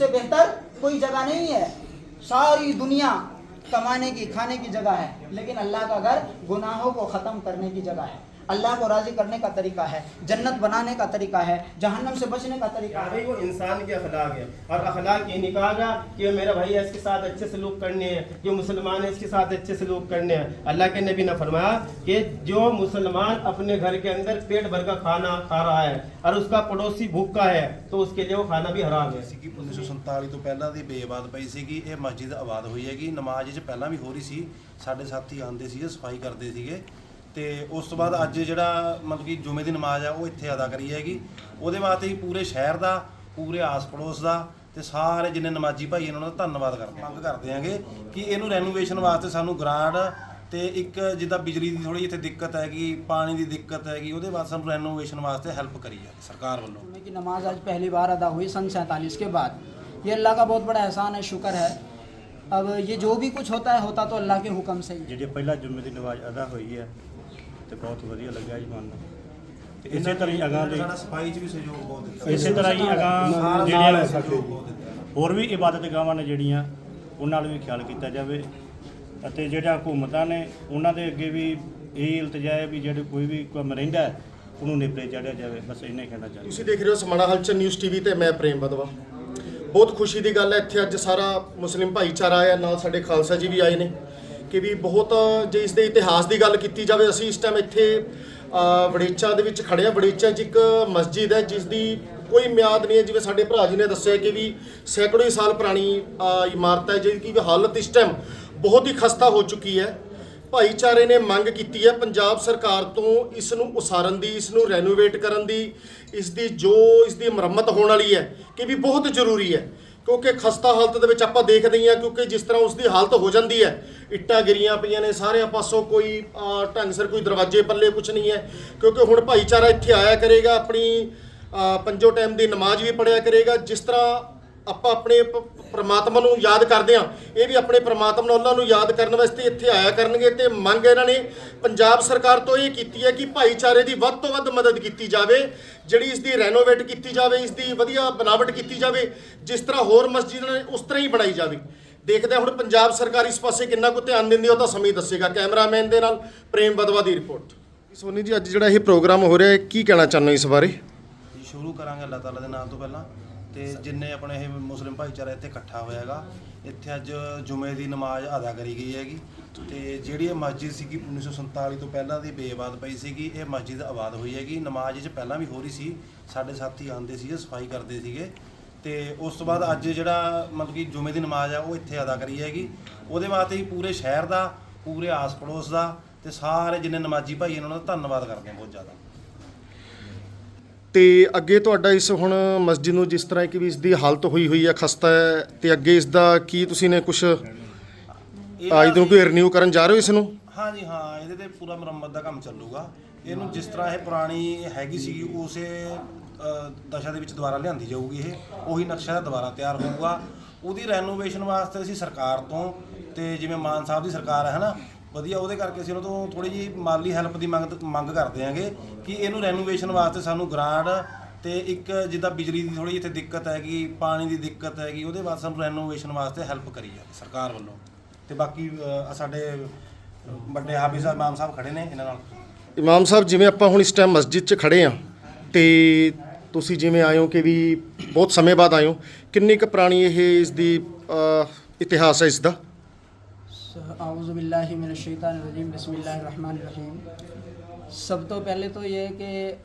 इससे बेहतर कोई जगह नहीं है। सारी दुनिया कमाने की खाने की जगह है, लेकिन अल्लाह का घर गुनाहों को ख़त्म करने की जगह है, अल्लाह को राज़ी करने का तरीका है, जन्नत बनाने का तरीका है, जहन्नम से बचने का तरीका है। भाई वो इंसान के अखलाक है, और अखलाक ये नहीं कहा गया कि मेरा भाई है इसके साथ अच्छे सलूक करने हैं, जो मुसलमान है इसके साथ अच्छे सलूक करने हैं। अल्लाह के नबी ने फरमाया कि जो मुसलमान अपने घर के अंदर पेट भर का खाना खा रहा है और उसका पड़ोसी भूखा है तो उसके लिए वो खाना भी हराम है। 1947 ਤੋਂ ਪਹਿਲਾਂ ਦੀ ਬੇਆਬਾਦ ਪਈ ਸੀਗੀ, ਇਹ ਮਸਜਿਦ ਆਬਾਦ ਹੋਈ ਹੈਗੀ। ਨਮਾਜ਼ 'ਚ ਪਹਿਲਾਂ ਵੀ ਹੋ ਰਹੀ ਸੀ, ਸਾਡੇ ਸਾਥੀ ਆਉਂਦੇ ਸੀਗੇ, ਸਫਾਈ ਕਰਦੇ ਸੀਗੇ। ਤੇ ਉਸ ਤੋਂ ਬਾਅਦ ਅੱਜ ਜਿਹੜਾ ਮਤਲਬ ਕਿ ਜੁਮੇ ਦੀ ਨਮਾਜ਼ ਆ ਉਹ ਇੱਥੇ ਅਦਾ ਕਰੀ ਹੈਗੀ। ਉਹਦੇ ਵਾਸਤੇ ਹੀ ਪੂਰੇ ਸ਼ਹਿਰ ਦਾ, ਪੂਰੇ ਆਸ ਪੜੋਸ ਦਾ ਤੇ ਸਾਰੇ ਜਿੰਨੇ ਨਮਾਜ਼ੀ ਭਾਈ ਇਹਨਾਂ ਦਾ ਧੰਨਵਾਦ ਕਰਦੇ ਮੰਗ ਕਰਦੇ ਆਂਗੇ ਕਿ ਇਹਨੂੰ ਰੈਨੋਵੇਸ਼ਨ ਵਾਸਤੇ ਸਾਨੂੰ ਗ੍ਰਾਂਟ ਤੇ ਇੱਕ ਜਿੱਦਾਂ ਬਿਜਲੀ ਦੀ ਥੋੜੀ ਇੱਥੇ ਦਿੱਕਤ ਹੈਗੀ, ਪਾਣੀ ਦੀ ਦਿੱਕਤ ਹੈਗੀ, ਉਹਦੇ ਵਾਸਤੇ ਸਾਨੂੰ ਰੈਨੋਵੇਸ਼ਨ ਵਾਸਤੇ ਹੈਲਪ ਕਰੀ ਜਾਵੇ ਸਰਕਾਰ ਵੱਲੋਂ। जुमे की नमाज आज पहली बार अदा हुई सन 47 के बाद। ये अल्लाह का बहुत बड़ा एहसान है, शुक्र है। अब ये जो भी कुछ होता है होता तो अल्लाह के हुक्म से ही। ਜਿਹੜੀ ਪਹਿਲਾ ਜੁਮੇ ਦੀ ਨਮਾਜ਼ ਅਦਾ ਹੋਈ ਹੈ ਤੇ ਬਹੁਤ ਵਧੀਆ ਲੱਗਿਆ ਜੀ ਮਨ ਨੂੰ। ਤੇ ਇਸੇ ਤਰ੍ਹਾਂ ਹੀ ਅਗਾਂਹ ਦੇ ਸਾਡਾ ਸਫਾਈ 'ਚ ਵੀ ਸਹਿਯੋਗ ਬਹੁਤ ਦਿੱਤਾ। ਇਸੇ ਤਰ੍ਹਾਂ ਹੀ ਅਗਾਂਹ ਜਿਹੜੀਆਂ ਹੋਰ ਵੀ ਇਬਾਦਤਗਾਹਾਂ ਨੇ ਜਿਹੜੀਆਂ ਉਹਨਾਂ ਨਾਲ ਵੀ ਖਿਆਲ ਕੀਤਾ ਜਾਵੇ ਅਤੇ ਜਿਹੜਾ ਹਕੂਮਤਾਂ ਨੇ ਉਹਨਾਂ ਦੇ ਅੱਗੇ ਵੀ ਇਹ ਇਲਤਜਾ ਹੈ ਵੀ ਜਿਹੜੇ ਕੋਈ ਵੀ ਕੰਮ ਰਹਿੰਦਾ ਹੈ ਉਹਨੂੰ ਨੇਪਰੇ ਚਾੜਿਆ ਜਾਵੇ। ਬਸ ਇੰਨਾ ਹੀ ਕਹਿਣਾ ਚਾਹੁੰਦਾ। ਤੁਸੀਂ ਦੇਖ ਰਹੇ ਹੋ ਸਮਾਣਾ ਹਲਚਲ ਨਿਊਜ਼ ਟੀਵੀ ਤੇ ਮੈਂ ਪ੍ਰੇਮ ਬਦਵਾ। ਬਹੁਤ ਖੁਸ਼ੀ ਦੀ ਗੱਲ ਹੈ, ਇੱਥੇ ਅੱਜ ਸਾਰਾ ਮੁਸਲਿਮ ਭਾਈਚਾਰਾ ਆਇਆ, ਨਾਲ ਸਾਡੇ ਖਾਲਸਾ ਜੀ ਵੀ ਆਏ ਨੇ ਕਿ ਵੀ ਬਹੁਤ ਜੇ ਇਸ ਦੇ ਇਤਿਹਾਸ ਦੀ ਗੱਲ ਕੀਤੀ ਜਾਵੇ, ਅਸੀਂ ਇਸ ਟਾਈਮ ਇੱਥੇ ਵੜੇਚਾ ਦੇ ਵਿੱਚ ਖੜੇ ਹਾਂ। ਵੜੇਚਾ 'ਚ ਇੱਕ ਮਸਜਿਦ ਹੈ ਜਿਸ ਦੀ ਕੋਈ ਮਿਆਦ ਨਹੀਂ ਹੈ, ਜਿਵੇਂ ਸਾਡੇ ਭਰਾ ਜੀ ਨੇ ਦੱਸਿਆ ਕਿ ਵੀ ਸੈਂਕੜੋਂ ਹੀ ਸਾਲ ਪੁਰਾਣੀ ਇਮਾਰਤ ਹੈ ਜਿਹਦੀ ਕਿ ਹਾਲਤ ਇਸ ਟਾਈਮ ਬਹੁਤ ਹੀ ਖਸਤਾ ਹੋ ਚੁੱਕੀ ਹੈ। ਭਾਈਚਾਰੇ ਨੇ ਮੰਗ ਕੀਤੀ ਹੈ ਪੰਜਾਬ ਸਰਕਾਰ ਤੋਂ ਇਸ ਨੂੰ ਉਸਾਰਨ ਦੀ, ਇਸ ਨੂੰ ਰੈਨੋਵੇਟ ਕਰਨ ਦੀ, ਇਸ ਦੀ ਮੁਰੰਮਤ ਹੋਣ ਵਾਲੀ ਹੈ ਕਿ ਵੀ ਬਹੁਤ ਜ਼ਰੂਰੀ ਹੈ, ਕਿਉਂਕਿ ਖਸਤਾ ਹਾਲਤ ਦੇ ਵਿੱਚ ਆਪਾਂ ਦੇਖਦੇ ਹਾਂ ਕਿਉਂਕਿ ਜਿਸ ਤਰ੍ਹਾਂ ਉਸ ਦੀ ਹਾਲਤ ਹੋ ਜਾਂਦੀ ਹੈ, ਇੱਟਾਂ ਗਿਰੀਆਂ ਪਈਆਂ ਨੇ ਸਾਰਿਆਂ ਪਾਸੋਂ, ਕੋਈ ਢੰਗ ਸਿਰ ਕੋਈ ਦਰਵਾਜ਼ੇ ਪੱਲੇ ਕੁਝ ਨਹੀਂ ਹੈ। ਕਿਉਂਕਿ ਹੁਣ ਭਾਈਚਾਰਾ ਇੱਥੇ ਆਇਆ ਕਰੇਗਾ, ਆਪਣੀ ਪੰਜੋ ਟਾਈਮ ਦੀ ਨਮਾਜ਼ ਵੀ ਪੜ੍ਹਿਆ ਕਰੇਗਾ। ਜਿਸ ਤਰ੍ਹਾਂ ਆਪਾਂ ਆਪਣੇ ਪ੍ਰਮਾਤਮਾ ਨੂੰ ਯਾਦ ਕਰਦੇ ਹਾਂ, ਇਹ ਵੀ ਆਪਣੇ ਪ੍ਰਮਾਤਮਾ ਉਹਨਾਂ ਨੂੰ ਯਾਦ ਕਰਨ ਵਾਸਤੇ ਇੱਥੇ ਆਇਆ ਕਰਨਗੇ। ਤੇ ਮੰਗ ਇਹਨਾਂ ਨੇ ਪੰਜਾਬ ਸਰਕਾਰ ਤੋਂ ਇਹ ਕੀਤੀ ਹੈ ਕਿ ਭਾਈਚਾਰੇ ਦੀ ਵੱਧ ਤੋਂ ਵੱਧ ਮਦਦ ਕੀਤੀ ਜਾਵੇ, ਜਿਹੜੀ ਇਸ ਦੀ ਰੈਨੋਵੇਟ ਕੀਤੀ ਜਾਵੇ, ਇਸ ਦੀ ਵਧੀਆ ਬਣਾਵਟ ਕੀਤੀ ਜਾਵੇ, ਜਿਸ ਤਰ੍ਹਾਂ ਹੋਰ ਮਸਜਿਦਾਂ ਨੇ ਉਸ ਤਰ੍ਹਾਂ ਹੀ ਬਣਾਈ ਜਾਵੇ। ਦੇਖਦੇ ਹੁਣ ਪੰਜਾਬ ਸਰਕਾਰ ਇਸ ਪਾਸੇ ਕਿੰਨਾ ਕੁ ਧਿਆਨ ਦਿੰਦੀ ਉਹ ਤਾਂ ਸਮੇਂ ਦੱਸੇਗਾ। ਕੈਮਰਾਮੈਨ ਦੇ ਨਾਲ ਪ੍ਰੇਮ ਬਦਵਾ ਦੀ ਰਿਪੋਰਟ। ਸੋਨੀ ਜੀ, ਅੱਜ ਜਿਹੜਾ ਇਹ ਪ੍ਰੋਗਰਾਮ ਹੋ ਰਿਹਾ ਹੈ ਕੀ ਕਹਿਣਾ ਚਾਹੁੰਦੇ ਇਸ ਬਾਰੇ? ਸ਼ੁਰੂ ਕਰਾਂਗੇ ਅੱਲਾਹ ਤਾਲਾ ਦੇ ਨਾਮ ਤੋਂ ਪਹਿਲਾਂ ਤੇ ਜਿੰਨੇ ਆਪਣੇ ਇਹ ਮੁਸਲਿਮ ਭਾਈਚਾਰਾ ਇੱਥੇ ਇਕੱਠਾ ਹੋਇਆ ਹੈਗਾ, ਇੱਥੇ ਅੱਜ ਜੁਮੇ ਦੀ ਨਮਾਜ਼ ਅਦਾ ਕਰੀ ਗਈ ਹੈਗੀ। ਤੇ ਜਿਹੜੀ ਇਹ ਮਸਜਿਦ ਸੀਗੀ 1947 ਤੋਂ ਪਹਿਲਾਂ ਦੀ ਬੇਆਬਾਦ ਪਈ ਸੀਗੀ, ਇਹ ਮਸਜਿਦ ਆਬਾਦ ਹੋਈ ਹੈਗੀ। ਨਮਾਜ਼ 'ਚ ਪਹਿਲਾਂ ਵੀ ਹੋ ਰਹੀ ਸੀ, ਸਾਡੇ ਸਾਥੀ ਆਉਂਦੇ ਸੀਗੇ, ਸਫਾਈ ਕਰਦੇ ਸੀਗੇ। ਤੇ ਉਸ ਤੋਂ ਬਾਅਦ ਅੱਜ ਜਿਹੜਾ ਮਤਲਬ ਕਿ ਜੁਮੇ ਦੀ ਨਮਾਜ਼ ਆ ਉਹ ਇੱਥੇ ਅਦਾ ਕਰੀ ਹੈਗੀ। ਉਹਦੇ ਵਾਸਤੇ ਹੀ ਪੂਰੇ ਸ਼ਹਿਰ ਦਾ, ਪੂਰੇ ਆਸ ਪੜੋਸ ਦਾ ਤੇ ਸਾਰੇ ਜਿੰਨੇ ਨਮਾਜ਼ੀ ਭਾਈ ਇਹਨਾਂ ਦਾ ਧੰਨਵਾਦ ਕਰਦੇ ਹਾਂ ਬਹੁਤ ਜ਼ਿਆਦਾ। ਤੇ ਅੱਗੇ ਤੁਹਾਡਾ ਇਸ ਹੁਣ ਮਸਜਿਦ ਨੂੰ ਜਿਸ ਤਰ੍ਹਾਂ ਕਿ ਵੀ ਇਸ ਦੀ ਹਾਲਤ ਹੋਈ ਹੈ, ਖਸਤਾ ਹੈ, ਤੇ ਅੱਗੇ ਇਸ ਦਾ ਕੀ ਤੁਸੀਂ ਨੇ ਕੁਝ ਅੱਜ ਨੂੰ ਕੋਈ ਰਿਨਿਊ ਕਰਨ ਜਾ ਰਹੇ ਹੋ ਇਸ ਨੂੰ? ਹਾਂਜੀ ਹਾਂ, ਇਹਦੇ ਤੇ ਪੂਰਾ ਮੁਰੰਮਤ ਦਾ ਕੰਮ ਚੱਲੂਗਾ। ਇਹਨੂੰ ਜਿਸ ਤਰ੍ਹਾਂ ਇਹ ਪੁਰਾਣੀ ਹੈਗੀ ਸੀਗੀ ਉਸੇ ਦਸ਼ਾ ਦੇ ਵਿੱਚ ਦੁਬਾਰਾ ਲਿਆਂਦੀ ਜਾਊਗੀ। ਇਹ ਉਹੀ ਨਕਸ਼ਾ ਦਾ ਦੁਬਾਰਾ ਤਿਆਰ ਹੋਊਗਾ। ਉਹਦੀ ਰੈਨੋਵੇਸ਼ਨ ਵਾਸਤੇ ਅਸੀਂ ਸਰਕਾਰ ਤੋਂ ਤੇ ਜਿਵੇਂ ਮਾਨ ਸਾਹਿਬ ਦੀ ਸਰਕਾਰ ਹੈ ਨਾ ਵਧੀਆ, ਉਹਦੇ ਕਰਕੇ ਅਸੀਂ ਉਹਨਾਂ ਤੋਂ ਥੋੜੀ ਜਿਹੀ ਮਾਲੀ ਹੈਲਪ ਦੀ ਮੰਗ ਕਰਦੇ ਆਂਗੇ ਕਿ ਇਹਨੂੰ ਰੈਨੋਵੇਸ਼ਨ ਵਾਸਤੇ ਸਾਨੂੰ ਗ੍ਰਾਂਟ ਤੇ ਇੱਕ ਜਿੱਦਾਂ ਬਿਜਲੀ ਦੀ ਥੋੜੀ ਇੱਥੇ ਦਿੱਕਤ ਹੈਗੀ, ਪਾਣੀ ਦੀ ਦਿੱਕਤ ਹੈਗੀ, ਉਹਦੇ ਵਾਸਤੇ ਸਾਨੂੰ ਰੈਨੋਵੇਸ਼ਨ ਵਾਸਤੇ ਹੈਲਪ ਕਰੀ ਜਾਵੇ ਸਰਕਾਰ ਵੱਲੋਂ। ਤੇ ਬਾਕੀ ਸਾਡੇ ਵੱਡੇ ਹਾਫਿਜ਼ ਸਾਹਿਬ ਇਮਾਮ ਸਾਹਿਬ ਖੜੇ ਨੇ ਇਹਨਾਂ ਨਾਲ। ਇਮਾਮ ਸਾਹਿਬ, ਜਿਵੇਂ ਆਪਾਂ ਹੁਣ ਇਸ ਟਾਈਮ ਮਸਜਿਦ 'ਚ ਖੜੇ ਹਾਂ ਤੇ ਤੁਸੀਂ ਜਿਵੇਂ ਆਏ ਹੋ ਕਿ ਵੀ ਬਹੁਤ ਸਮੇਂ ਬਾਅਦ ਆਏ ਹੋ, ਕਿੰਨੀ ਕੁ ਪੁਰਾਣੀ ਇਹ ਇਸ ਦੀ ਇਤਿਹਾਸ ਹੈ ਇਸ ਦਾ? ਆਊਜ਼ੁ ਬਿੱਲਾਹਿ ਮਿਨਸ਼ ਸ਼ੈਤਾਨਿਰ ਰਜੀਮ, ਬਿਸਮਿल्लाहिर रहमानिर रहीम। सब तो पहले तो ये कि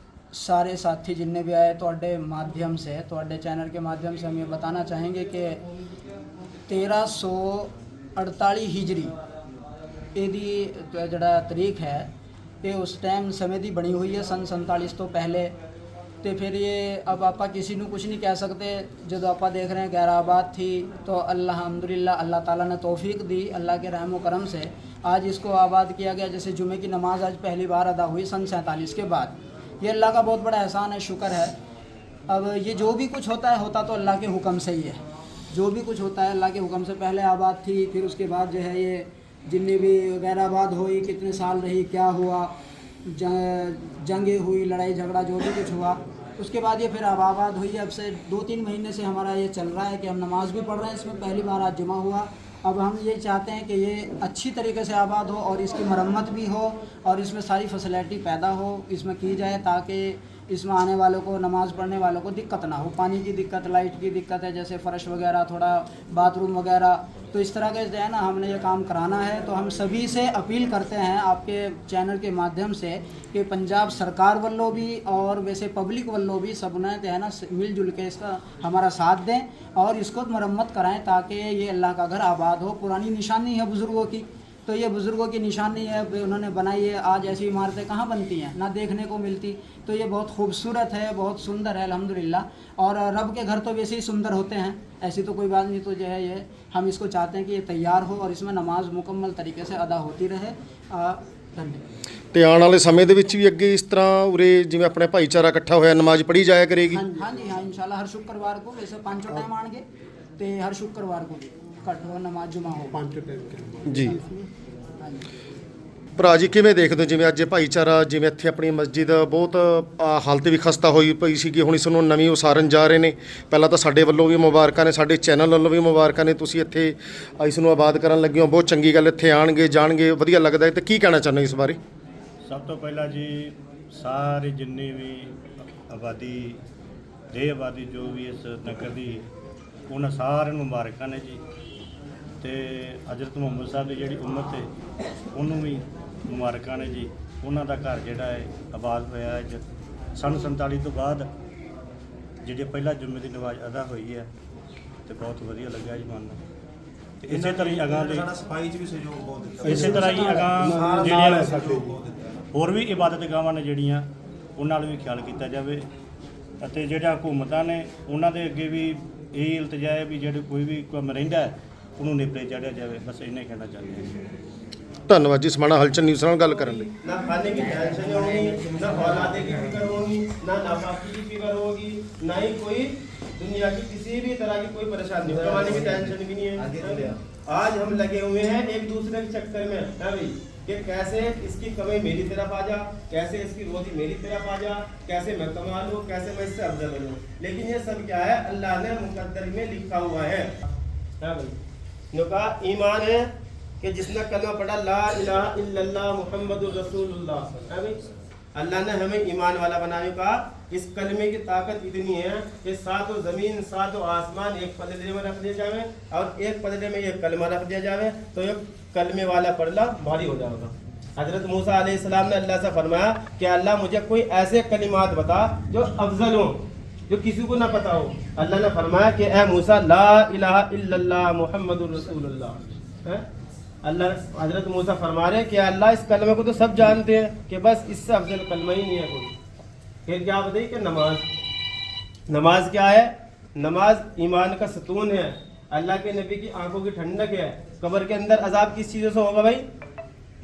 सारे साथी जिन्ने भी आए ਤੁਹਾਡੇ माध्यम से, ਤੁਹਾਡੇ चैनल के माध्यम से हम ये बताना चाहेंगे कि 1348 ਹਿਜਰੀ ਇਹਦੀ ਜਿਹੜਾ ਤਰੀਕ ਹੈ ਇਹ ਉਸ ਟਾਈਮ ਸਮੇਂ ਦੀ ਬਣੀ ਹੋਈ ਹੈ, सन 47 ਤੋਂ ਪਹਿਲੇ। तो फिर ये अब आप किसी को कुछ नहीं कह सकते। जो आप देख रहे हैं गैर आबाद थी तो अल्हम्दुलिल्लाह अल्लाह ताला ने तौफीक दी, अल्लाह के रहम करम से आज इसको आबाद किया गया। जैसे जुमे की नमाज़ आज पहली बार अदा हुई सन 47 के बाद। ये अल्लाह का बहुत बड़ा एहसान है, शुक्र है। अब ये जो भी कुछ होता है होता तो अल्लाह के हुक्म से ही है। जो भी कुछ होता है अल्लाह के हुक्म से। पहले आबाद थी, फिर उसके बाद जो है ये जितनी भी गैर आबाद हुई, कितने साल रही, क्या हुआ, जंगें हुई, लड़ाई झगड़ा जो भी कुछ हुआ, उसके बाद ये फिर अब आबाद हुई है। अब से 2-3 महीने से हमारा ये चल रहा है कि हम नमाज भी पढ़ रहे हैं इसमें, पहली बार आज जुमा हुआ। अब हम ये चाहते हैं कि ये अच्छी तरीके से आबाद हो और इसकी मरम्मत भी हो और इसमें सारी फैसिलिटी पैदा हो, इसमें की जाए ताकि इसमें आने वालों को, नमाज़ पढ़ने वालों को दिक्कत ना हो। पानी की दिक्कत, लाइट की दिक्कत है, जैसे फ़र्श वगैरह, थोड़ा बाथरूम वगैरह, तो इस तरह के जो है ना हमने ये काम कराना है। तो हम सभी से अपील करते हैं आपके चैनल के माध्यम से कि पंजाब सरकार वालों भी और वैसे पब्लिक वालों भी सब ने जो है ना मिलजुल के इसका हमारा साथ दें और इसको मरम्मत कराएं ताकि ये अल्लाह का घर आबाद हो। पुरानी निशानी है बुज़ुर्गों की, तो ये बुज़ुर्गों की निशानी है, उन्होंने बनाई है। आज ऐसी इमारतें कहाँ बनती हैं, ना देखने को मिलती। तो ये बहुत खूबसूरत है, बहुत सुंदर है अल्हम्दुलिल्लाह। और रब के घर तो वैसे ही सुंदर होते हैं, ऐसी तो कोई बात नहीं। तो जो है ये हम इसको चाहते हैं कि ये तैयार हो और इसमें नमाज मुकम्मल तरीके से अदा होती रहे। धन्यवाद। ਤੇ ਆਉਣ ਵਾਲੇ ਸਮੇਂ ਦੇ ਵਿੱਚ ਵੀ ਅੱਗੇ ਇਸ ਤਰ੍ਹਾਂ ਉਰੇ ਜਿਵੇਂ ਆਪਣੇ ਭਾਈਚਾਰਾ ਇਕੱਠਾ ਹੋਇਆ ਨਮਾਜ਼ ਪੜ੍ਹੀ ਜਾਇਆ ਕਰੇਗੀ। हाँ जी हाँ, इंशाल्लाह हर शुक्रवार को वैसे 5 टाइम आएंगे तो हर शुक्रवार को कट नमाज जुमा हो 5 टाइम ਜੀ हाँ जी। ਭਰਾ ਜੀ ਕਿਵੇਂ ਦੇਖਦੇ ਹੋ ਜਿਵੇਂ ਅੱਜ ਇਹ ਭਾਈਚਾਰਾ, ਜਿਵੇਂ ਇੱਥੇ ਆਪਣੀ ਮਸਜਿਦ ਬਹੁਤ ਹਾਲਤ ਵੀ ਖਸਤਾ ਹੋਈ ਪਈ ਸੀ ਕਿ ਹੁਣ ਇਸ ਨੂੰ ਨਵੀਂ ਉਸਾਰਨ ਜਾ ਰਹੇ ਨੇ। ਪਹਿਲਾਂ ਤਾਂ ਸਾਡੇ ਵੱਲੋਂ ਵੀ ਮੁਬਾਰਕਾਂ ਨੇ, ਸਾਡੇ ਚੈਨਲ ਵੱਲੋਂ ਵੀ ਮੁਬਾਰਕਾਂ ਨੇ, ਤੁਸੀਂ ਇੱਥੇ ਇਸ ਨੂੰ ਆਬਾਦ ਕਰਨ ਲੱਗੇ ਹੋ, ਬਹੁਤ ਚੰਗੀ ਗੱਲ। ਇੱਥੇ ਆਣਗੇ ਜਾਣਗੇ ਵਧੀਆ ਲੱਗਦਾ ਹੈ। ਤੇ ਕੀ ਕਹਿਣਾ ਚਾਹੁੰਦੇ ਇਸ ਬਾਰੇ? ਸਭ ਤੋਂ ਪਹਿਲਾਂ ਜੀ ਸਾਰੇ ਜਿੰਨੇ ਵੀ ਆਬਾਦੀ ਦੇ ਆਬਾਦੀ ਜੋ ਵੀ ਇਸ ਨਗਰ ਦੀ, ਉਹਨਾਂ ਸਾਰਿਆਂ ਨੂੰ ਮੁਬਾਰਕਾਂ ਨੇ ਜੀ। ਤੇ ਹਜ਼ਰਤ ਮੁਹੰਮਦ ਸਾਹਿਬ ਦੀ ਜਿਹੜੀ ਉਮਤ ਹੈ ਉਹਨੂੰ ਵੀ ਮੁਬਾਰਕਾਂ ਨੇ ਜੀ। ਉਹਨਾਂ ਦਾ ਘਰ ਜਿਹੜਾ ਹੈ ਆਬਾਦ ਹੋਇਆ ਅੱਜ ਸੰਨ 47 ਤੋਂ ਬਾਅਦ ਜਿਹੜੀ ਪਹਿਲਾ ਜੁਮੇ ਦੀ ਨਮਾਜ਼ ਅਦਾ ਹੋਈ ਹੈ ਤੇ ਬਹੁਤ ਵਧੀਆ ਲੱਗਿਆ ਜੀ ਮਨ ਨੂੰ। ਤੇ ਇਸੇ ਤਰ੍ਹਾਂ ਹੀ ਅਗਾਂਹ ਦੇ ਸਫਾਈ 'ਚ ਵੀ ਸਹਿਯੋਗ ਬਹੁਤ ਦਿੱਤਾ। ਇਸੇ ਤਰ੍ਹਾਂ ਹੀ ਅਗਾਂਹ ਜਿਹੜੀਆਂ ਹੋਰ ਵੀ ਇਬਾਦਤਗਾਹਾਂ ਨੇ ਜਿਹੜੀਆਂ ਉਹਨਾਂ ਨਾਲ ਵੀ ਖਿਆਲ ਕੀਤਾ ਜਾਵੇ ਅਤੇ ਜਿਹੜਾ ਹਕੂਮਤਾਂ ਨੇ ਉਹਨਾਂ ਦੇ ਅੱਗੇ ਵੀ ਇਹ ਇਲਤਜਾ ਹੈ ਵੀ ਜਿਹੜੇ ਕੋਈ ਵੀ ਕੰਮ ਰਹਿੰਦਾ ਹੈ ਉਹਨੂੰ ਨਿਪਰੇ ਚਾੜਿਆ ਜਾਵੇ। ਬਸ ਇੰਨਾ ਹੀ ਕਹਿਣਾ ਚਾਹੁੰਦੇ ਹਾਂ। ਧੰਨਵਾਦ ਜੀ ਸਮਾਣਾ ਹਲਚਲ ਨਿਊਜ਼ ਨਾਲ ਗੱਲ ਕਰਨ ਲਈ। ना खाने की टेंशन होगी, ना औलादे की फिक्र होगी, ना नाफाकी की फिक्र होगी, ना ही कोई दुनिया की किसी भी तरह की कोई परेशानी, कमाने की टेंशन भी नहीं है। आज हम लगे हुए हैं एक दूसरे के चक्कर में, है भाई, कि कैसे इसकी कमाई मेरी तरफ आ जा, कैसे इसकी रोजी मेरी तरफ आ जा, कैसे मैं कमा लूँ, कैसे मैं इससे अफजल बनूँ। लेकिन ये सब क्या है, अल्लाह ने मुकद्दर में लिखा हुआ है भाई। नुका ईमान है कि जिसने कलमा पढ़ा ला इलाहा इल्लल्लाह मुहम्मदुर रसूलुल्लाह, है भाई, अल्लाह ने हमें ईमान वाला बनाने का। इस कलमे की ताकत इतनी है कि सातों ज़मीन सातों आसमान एक पलड़े में रख दिया जाए और एक पलड़े में ये कलमा रख दिया जाए तो ये कलमे वाला पढ़ना भारी हो जाएगा। हज़रत मूसा अलैहिस्सलाम ने अल्लाह से फरमाया कि अल्लाह मुझे कोई ऐसे कलिमात बता जो अफजल हो, जो किसी को ना पता हो। अल्लाह ने फरमाया कि ए मूसा ला इलाहा इल्लल्लाह मुहम्मदुर रसूलुल्लाह है। अल्लाह हज़रत मूसा फरमा रहे कि अल्लाह इस कलमे को तो सब जानते हैं कि बस इससे अफजल कलमा ही नहीं है कोई। फिर क्या बताइए कि नमाज क्या है? नमाज ईमान का सतून है, अल्लाह के नबी की आंखों की ठंडक है। कब्र के अंदर अजाब किस चीज़ों से होगा भाई?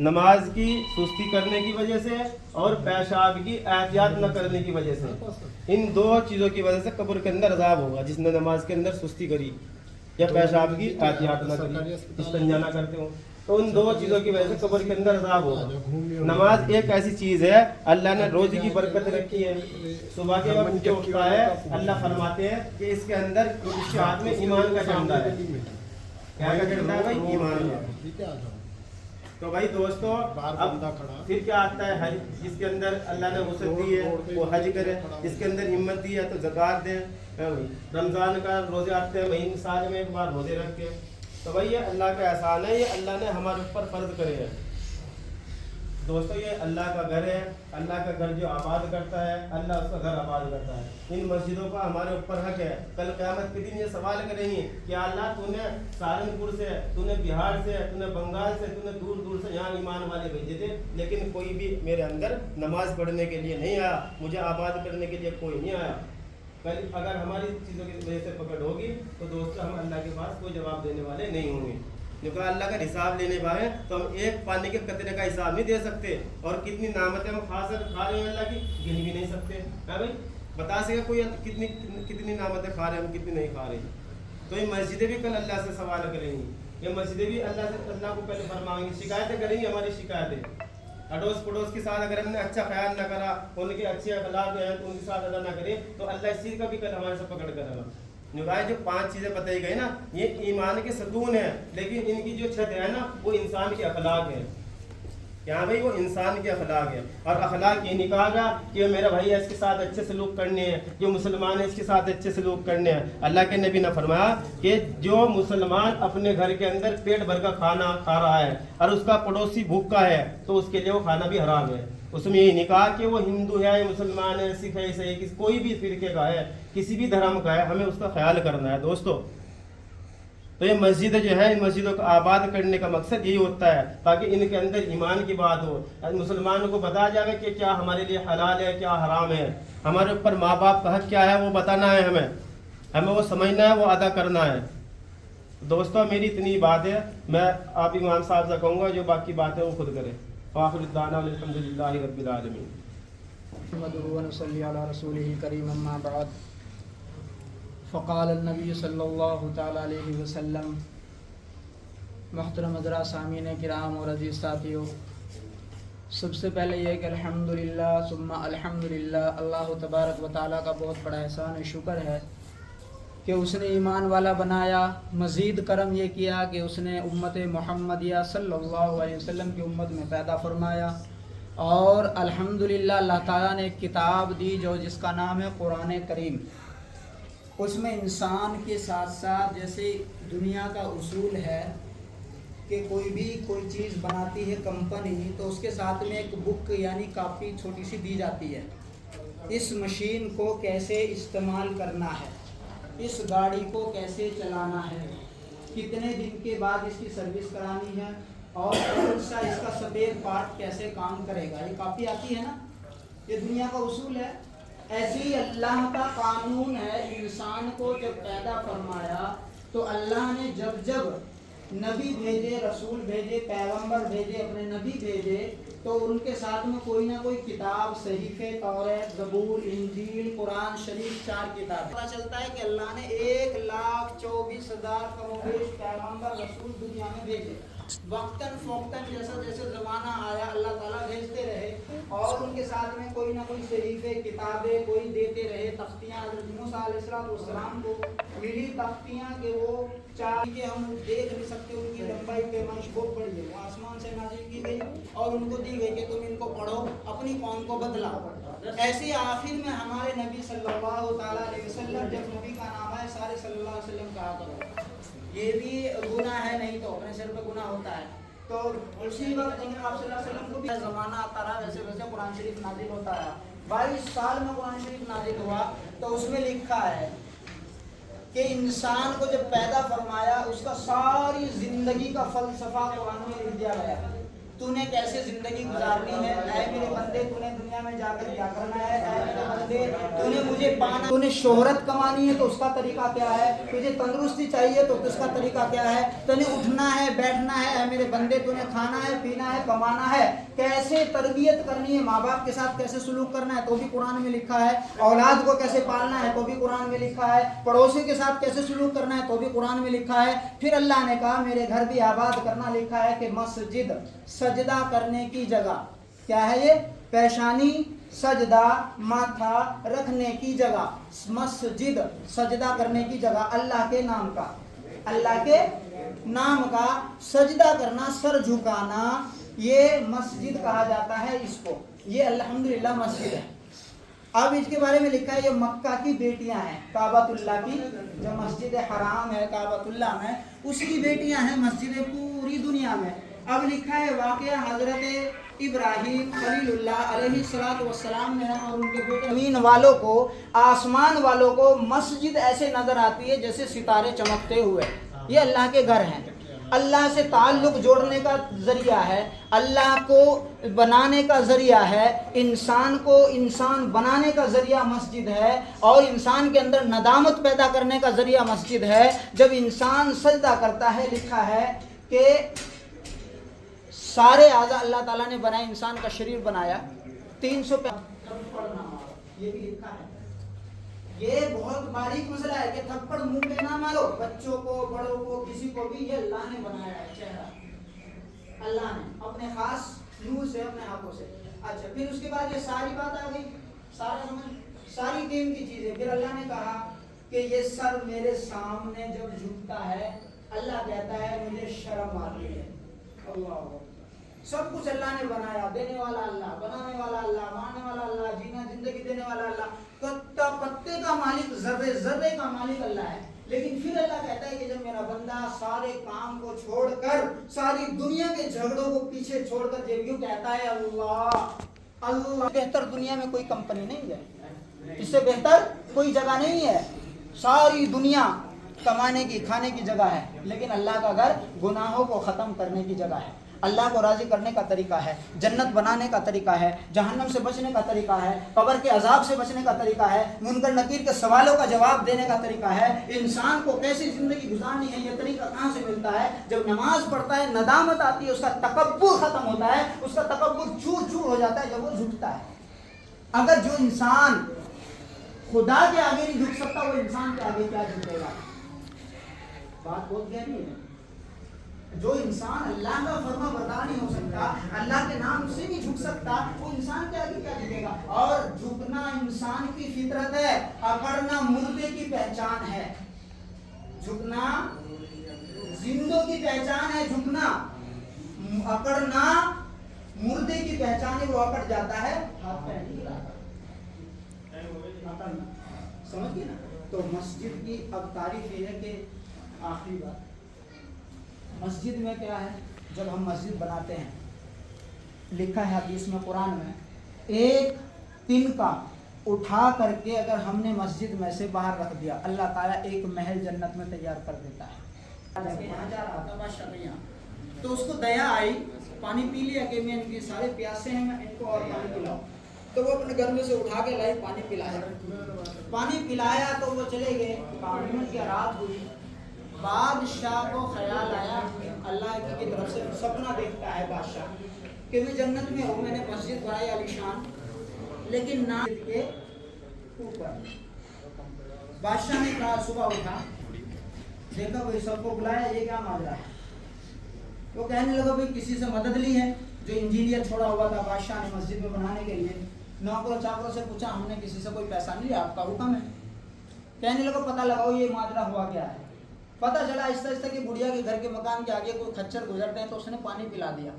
नमाज की सुस्ती करने की वजह से और पेशाब की एहतियात न करने की वजह से। इन दो चीज़ों की वजह से कब्र के अंदर अजाब होगा। जिसने नमाज के अंदर सुस्ती करी या पेशाब की एहतियात न करी, इस्तिंजा ना करते हो, तो उन दो चीज़ों की वजह से कब्र के अंदर अजाब होगा। नमाज एक ऐसी चीज़ है, अल्लाह ने रोज़ी की बरकत रखी है। सुबह के वक्त जो उठता है, अल्लाह फरमाते हैं कि इसके अंदर, इसके हाथ में ईमान का झंडा है। क्या का झंडा है भाई? ईमान का। तो भाई दोस्तों, अब फिर क्या आता है हज, जिसके अंदर अल्लाह ने वसत दी है वो हज करे, जिसके अंदर हिम्मत दी है तो ज़कात दे। रमज़ान का रोज़े आते हैं, महीने साल में एक बार रोज़े रख के। तो भाई ये अल्लाह का एहसान है, ये अल्लाह ने हमारे ऊपर फ़र्ज करे हैं। दोस्तों ये अल्लाह का घर है, अल्लाह का घर जो आबाद करता है, अल्लाह उसका घर आबाद करता है। इन मस्जिदों का हमारे ऊपर हक है। कल क़यामत के दिन ये सवाल करेंगे कि अल्लाह तूने सहारनपुर से, तूने बिहार से, तूने बंगाल से, तूने दूर दूर से यहाँ ईमान वाले भेजे थे, लेकिन कोई भी मेरे अंदर नमाज पढ़ने के लिए नहीं आया, मुझे आबाद करने के लिए कोई नहीं आया। कल अगर हमारी चीज़ों की वजह से पकड़ होगी तो दोस्तों हम अल्लाह के पास कोई जवाब देने वाले नहीं होंगे। क्योंकि अल्लाह का हिसाब लेने वाले तो हम एक पानी के कतरे का हिसाब नहीं दे सकते, और कितनी नामतें हम खा रहे हैं अल्लाह की गिन भी नहीं सकते। है भाई, बता सके कोई कितनी नामतें खा रहे हैं, हम कितनी नहीं खा रहे। तो ये मस्जिदें भी कल अल्लाह से सवाल करेंगी, ये मस्जिदें भी अल्लाह को पहले फरमाएंगी, शिकायतें करेंगी, हमारी शिकायतें। अड़ोस पड़ोस के साथ अगर हमने अच्छा ख्याल ना करा, उनके अच्छे अखलाक हैं तो उनके साथ अदा ना करे, तो अल्लाह इस चीज़ का भी कल हमारे से पकड़ करेगा। निभाए जो 5 चीज़ें बताई गई ना, ये ईमान के सतून है, लेकिन इनकी जो छत है ना वो इंसान के अखलाक है। यहाँ भाई वो इंसान के अखलाक है, और अखलाक ये नहीं कहा गया कि मेरा भाई है इसके साथ अच्छे सलूक करने हैं, जो मुसलमान है इसके साथ अच्छे सलूक करने हैं। अल्लाह के नबी ने फरमाया कि जो मुसलमान अपने घर के अंदर पेट भर का खाना खा रहा है और उसका पड़ोसी भूखा है, तो उसके लिए वो खाना भी हराम है। उसमें ये नहीं कहा कि वो हिंदू है, मुसलमान है, सिख है, ईसाई है, कोई भी फिरके का है, किसी भी धर्म का है, हमें उसका ख्याल करना है दोस्तों। तो ये मस्जिद जो है, इन मस्जिदों को आबाद करने का मकसद यही होता है ताकि इनके अंदर ईमान की बात हो, मुसलमानों को बताया जाएगा कि क्या हमारे लिए हलाल है, क्या हराम है, हमारे ऊपर माँ बाप का हक क्या है वो बताना है, हमें वो समझना है, वो अदा करना है। दोस्तों मेरी इतनी बात है, मैं आप इमाम साहब से कहूँगा जो बाकी बात है वो खुद करें। आखिर दाना अल्हम्दुलिल्लाहि रब्बिल आलमीन। नहमदुहु व नसल्ली अला रसूलिहिल करीम, अम्मा बाद। फ़क़ाल नबी सल्लल्लाहु तआला अलैहि वसल्लम। मुहतरम हज़रात, सामीन किराम और अज़ीज़ साथियों, सबसे पहले ये कि अल्हम्दुलिल्लाह सुम्मा अल्हम्दुलिल्लाह, अल्लाह तबारक व तआला का बहुत बड़ा एहसान शुक्र है कि उसने ईमान वाला बनाया। मज़ीद करम ये किया कि उसने उम्मत मुहम्मदिया सल्लल्लाहु अलैहि वसल्लम की उम्मत में पैदा फरमाया, और अल्हम्दुलिल्लाह अल्लाह ताला ने एक किताब दी जो जिसका नाम है कुरान करीम। उसमें इंसान के साथ साथ जैसे दुनिया का उसूल है कि कोई चीज़ बनाती है कंपनी, तो उसके साथ में एक बुक यानी काफ़ी छोटी सी दी जाती है, इस मशीन को कैसे इस्तेमाल करना है, इस गाड़ी को कैसे चलाना है, कितने दिन के बाद इसकी सर्विस करानी है, और कौन सा इसका सफ़ेद पार्ट कैसे काम करेगा, ये काफ़ी आती है ना, ये दुनिया का उसूल है। ऐसे ही अल्लाह का कानून है। इंसान को जब पैदा फरमाया तो अल्लाह ने जब जब नबी भेजे, रसूल भेजे, पैगंबर भेजे, अपने नबी भेजे, तो उनके साथ में कोई ना कोई किताब, सहीफे, तौरात, ज़बूर, इंजील, कुरान शरीफ, 4 किताब। पता चलता है कि अल्लाह ने 1,24,000 कमोबेश पैगंबर रसूल दुनिया में भेजे। वक्तन फ़ौक्तन जैसा जैसे ज़माना आया अल्लाह ताला भेजते रहे, और उनके साथ में कोई ना कोई सहीफे, किताबें कोई देते रहे। तख्तियाँ हज़रत मूसा अलैहिस्सलाम को मिली तख्तियाँ कि वो 4 के हम देख नहीं सकते, उनकी लंबाई पैमाइश बहुत बड़ी है, वो आसमान से नाज़िल की गई और उनको दी गई कि तुम इनको पढ़ो, अपनी कौम को बदलाओ। ऐसे आखिर में हमारे नबी सल्लल्लाहु ताला अलैहि वसल्लम, जब नबी का नाम है सारे सल्लल्लाहु अलैहि वसल्लम कहा करो, ये भी गुनाह है, नहीं तो अपने सिर पे गुनाह होता है। तो उसी वक्त आप सल्लल्लाहु अलैहि वसल्लम को भी ज़माना आता रहा, वैसे वैसे कुरान शरीफ नाजिल होता है। 22 साल में कुरान शरीफ नाजिल हुआ, तो उसमें लिखा है कि इंसान को जब पैदा फरमाया उसका सारी ज़िंदगी का फ़लसफ़ा कुरान में लिख दिया गया। तूने कैसे ज़िंदगी गुजारनी है, ऐ मेरे बंदे, तूने दुनिया में जाकर क्या करना है, ऐ मेरे बंदे, तूने मुझे पाना, तूने शोहरत कमानी है तो उसका तरीका क्या है, तुझे तंदुरुस्ती चाहिए तो उसका तरीका क्या है, तूने उठना है, बैठना है, ऐ मेरे बंदे, तूने खाना है, पीना है, कमाना है, कैसे तरबियत करनी है, माँ बाप के साथ कैसे सलूक करना है तो भी कुरान में लिखा है, औलाद को कैसे पालना है तो भी कुरान में लिखा है, पड़ोसी के साथ कैसे सलूक करना है तो भी कुरान में लिखा है। फिर अल्लाह ने कहा मेरे घर भी आबाद करना लिखा है कि मस्जिद सजदा करने की जगह, क्या है ये, पेशानी सजदा, माथा रखने की जगह, मस्जिद सजदा करने की जगह, अल्लाह के नाम का, अल्लाह के नाम का सजदा करना, सर झुकाना, ये मस्जिद कहा जाता है इसको। ये अल्हम्दुलिल्लाह मस्जिद है। अब इसके बारे में लिखा है ये मक्का की बेटियां हैं, काबतुल्लाह की जो मस्जिद हराम है काबतुल्लाह में, उसकी बेटियां हैं मस्जिद पूरी दुनिया में। अब लिखा है वाक़या हज़रत इब्राहीम खलीलुल्लाह अलैहिस्सलातु वस्सलाम ने और उनके बेटे ज़मीन वालों को, आसमान वालों को मस्जिद ऐसे नज़र आती है जैसे सितारे चमकते हुए। ये अल्लाह के घर हैं, अल्लाह से ताल्लुक़ जोड़ने का ज़रिया है, अल्लाह को बनाने का ज़रिया है, इंसान को इंसान बनाने का ज़रिया मस्जिद है, और इंसान के अंदर नदामत पैदा करने का ज़रिया मस्जिद है। जब इंसान सजदा करता है, लिखा है कि सारे आज़ा अल्लाह ताला ने बनाए, इंसान का शरीर बनाया 300 ये भी लिखा है। ये बहुत बारीक मसला है कि थप्पड़ मुंह पे ना मारो, बच्चों को, बड़ों को, किसी को भी, ये अल्लाह ने बनाया है चेहरा, अल्लाह ने अपने खास मुंह से अपने हाथों से। अच्छा, फिर उसके बाद ये सारी बात आ गई, सारा समझ, सारी कीमती चीजें। फिर अल्लाह ने कहा कि ये सर मेरे सामने जब झुकता है, अल्लाह कहता है मुझे शर्म आती है। अल्लाह, सब कुछ अल्लाह ने बनाया, देने वाला अल्लाह, बनाने वाला अल्लाह, मारने वाला अल्लाह, जीना जिंदगी देने वाला अल्लाह, पत्ता पत्ते का मालिक, जर्रे जर्रे का मालिक अल्लाह है। लेकिन फिर अल्लाह कहता है कि जब मेरा बंदा सारे काम को छोड़कर, सारी दुनिया के झगड़ों को पीछे छोड़कर जब यूं कहता है अल्लाह अल्लाह, बेहतर दुनिया में कोई कंपनी नहीं है, इससे बेहतर कोई जगह नहीं है। सारी दुनिया कमाने की, खाने की जगह है, लेकिन अल्लाह का घर गुनाहों को ख़त्म करने की जगह है, अल्लाह को राज़ी करने का तरीका है, जन्नत बनाने का तरीका है, जहन्नम से बचने का तरीका है, कब्र के अजाब से बचने का तरीका है, मुनकर नकीर के सवालों का जवाब देने का तरीका है, इंसान को कैसी ज़िंदगी गुजारनी है, ये तरीका कहाँ से मिलता है? जब नमाज पढ़ता है, नदामत आती है, उसका तकब्बुर ख़त्म होता है, उसका तकब्बुर चूर चूर हो जाता है जब वो झुकता है। अगर जो इंसान खुदा के आगे नहीं झुक सकता, वो इंसान के आगे क्या झुकेगा? बात बहुत गहरी है। जो इंसान अल्लाह का फर्मा बरदार नहीं हो सकता, अल्लाह के नाम से नहीं झुक सकता, वो इंसान के आगे क्या झुकेगा? और झुकना इंसान की फितरत है, अकड़ना मुर्दे की पहचान है। झुकना जिंदों की पहचान है, झुकना, अकड़ना मुर्दे की पहचान है। वो अकड़ जाता है, हाथ पैर नहीं हिलाता, अकड़ना, समझ गए ना? तो मस्जिद की अब तारीफ ये है कि आखिरी बात, मस्जिद में क्या है? जब हम मस्जिद बनाते हैं, लिखा है हदीस में, कुरान में, एक तिनका उठा करके अगर हमने मस्जिद में से बाहर रख दिया, अल्लाह ताला एक महल जन्नत में तैयार कर देता है। यहाँ जा रहा था बादशाह के यहाँ, तो उसको दया आई, पानी पी लिया कि मैं इनके सारे प्यासे हैं, मैं इनको और पानी पिलाऊं। तो वो अपने घर में से उठा के लाई, पानी पिलाया। पानी पिलाया तो वो चले गए, काम की रात हुई। बादशाह को ख्याल आया, अल्लाह की तरफ से सपना देखता है बादशाह कि मैं जन्नत में हूँ, मैंने मस्जिद बनाई आलीशान, लेकिन ना के ऊपर। बादशाह ने कहा, सुबह उठा, देखा भाई सबको बुलाया, ये क्या माजरा है? वो कहने लगा भाई किसी से मदद ली है, जो इंजीनियर छोड़ा हुआ था बादशाह ने मस्जिद में बनाने के लिए, नौकरों चाकरों से पूछा, हमने किसी से कोई पैसा नहीं लिया, आपका हुक्म है। कहने लगा पता लगाओ ये माजरा हुआ क्या है। पता चला आहिस्ता आहिस्ता कि बुढ़िया के घर के मकान के आगे कोई खच्चर गुजरते हैं, तो उसने पानी पिला दिया।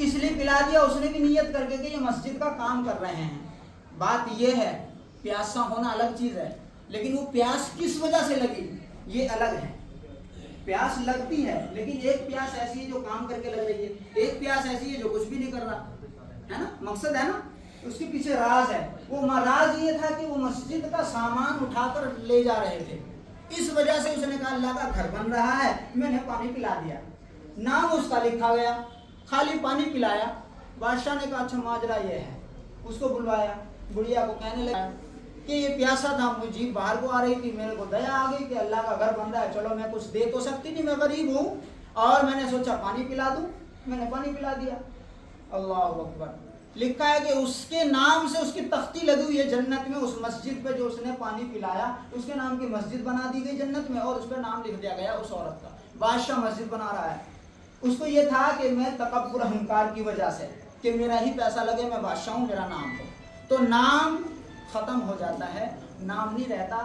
इसलिए पिला दिया उसने भी नियत करके कि ये मस्जिद का काम कर रहे हैं। बात ये है, प्यासा होना अलग चीज़ है, लेकिन वो प्यास किस वजह से लगी ये अलग है। प्यास लगती है, लेकिन एक प्यास ऐसी है जो काम करके लग रही है, एक प्यास ऐसी है जो कुछ भी नहीं कर रहा है ना। मकसद है ना, उसके पीछे राज है। वो राज ये था कि वो मस्जिद का सामान उठाकर ले जा रहे थे, इस वजह से उसने कहा अल्लाह का घर बन रहा है, मैंने पानी पिला दिया। नाम उसका लिखा गया, खाली पानी पिलाया। बादशाह ने कहा अच्छा माजरा ये है। उसको बुलवाया, बुढ़िया को, कहने लगा कि ये प्यासा था, मुझे जीभ बाहर को आ रही थी, मेरे को दया आ गई कि अल्लाह का घर बन रहा है, चलो मैं कुछ दे तो सकती नहीं, मैं गरीब हूँ, और मैंने सोचा पानी पिला दूँ, मैंने पानी पिला दिया। अल्लाह अकबर। लिखा है कि उसके नाम से उसकी तख्ती लगी हुई है जन्नत में, उस मस्जिद पे जो उसने पानी पिलाया उसके नाम की मस्जिद बना दी गई जन्नत में, और उस पर नाम लिख दिया गया उस औरत का। बादशाह मस्जिद बना रहा है, उसको ये था कि मैं तकब्बुर, अहंकार की वजह से कि मेरा ही पैसा लगे, मैं बादशाह हूँ, मेरा नाम हो, तो नाम ख़त्म हो जाता है, नाम नहीं रहता।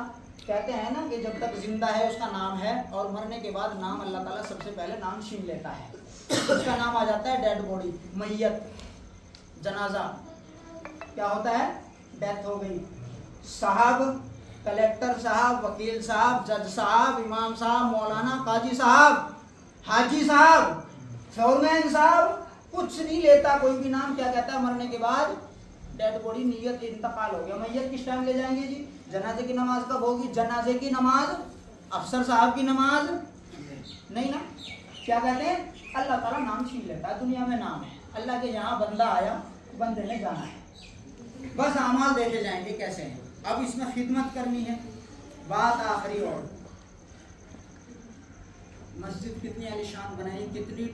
कहते हैं ना कि जब तक जिंदा है उसका नाम है, और मरने के बाद नाम अल्लाह ताला सबसे पहले नाम छीन लेता है, उसका नाम आ जाता है डेड बॉडी, मैयत, जनाजा। क्या होता है? डेथ हो गई। साहब, कलेक्टर साहब, वकील साहब, जज साहब, इमाम साहब, मौलाना, काजी साहब, हाजी साहब, फोरमैन साहब, कुछ नहीं लेता कोई भी नाम। क्या कहता है? मरने के बाद डेड बॉडी, नियत, इंतकाल हो गया। मैयत किस टाइम ले जाएंगे जी? जनाजे की नमाज कब होगी? जनाजे की नमाज, अफसर साहब की नमाज नहीं ना। क्या कहते हैं? अल्लाह ताला नाम छीन लेता है। दुनिया में नाम है, अल्लाह के यहाँ बंदा आया, बंदे ने जाना है, बस अमाल देखे जाएंगे कैसे हैं। अब इसमें खिदमत करनी है। बात आखिरी, और मस्जिद कितनी आलीशान बनाई, कितनी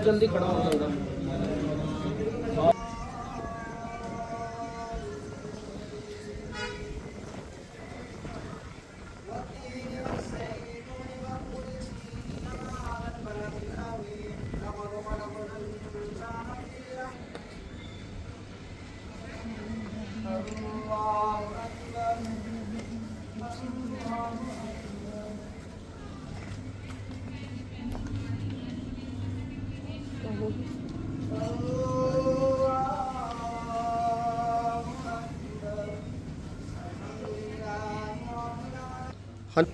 जल्दी खड़ा हो जाऊंगा। ਹਾਂ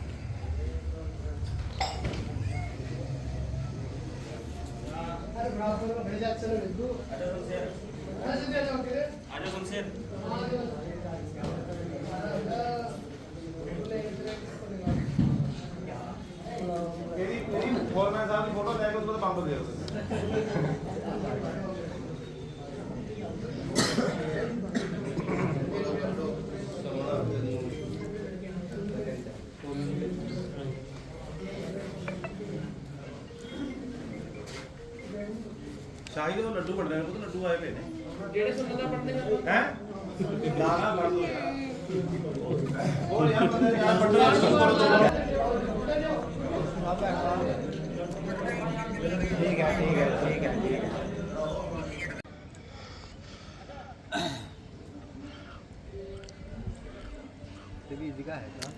ਫੋਰਮੈਨ ਸਾਹਿਬ ਦੀ ਫੋਟੋ ਲੈ ਕੇ ਉਸ ਤੋਂ ਬੰਬ ਦੇ ਦਿਓ। ਸ਼ਾਹੀ ਦੇ ਲੱਡੂ ਬਣਦੇ ਨੇ, ਉਹ ਲੱਡੂ ਆਏ ਪਏ ਨੇ ਜਿਹੜੇ ਸੁਣਦਾ ਪੜਦੇ ਨੇ ਹੈ ਨਾ ਬਣ ਦੋ ਹੋਰ ਯਾਰ ਬੰਦੇ ਯਾਰ ਪੜਨਾ ਸ਼ੁਰੂ ਕਰੋ ਦੋ ठीक है ठीक है ठीक है ठीक है इजी का है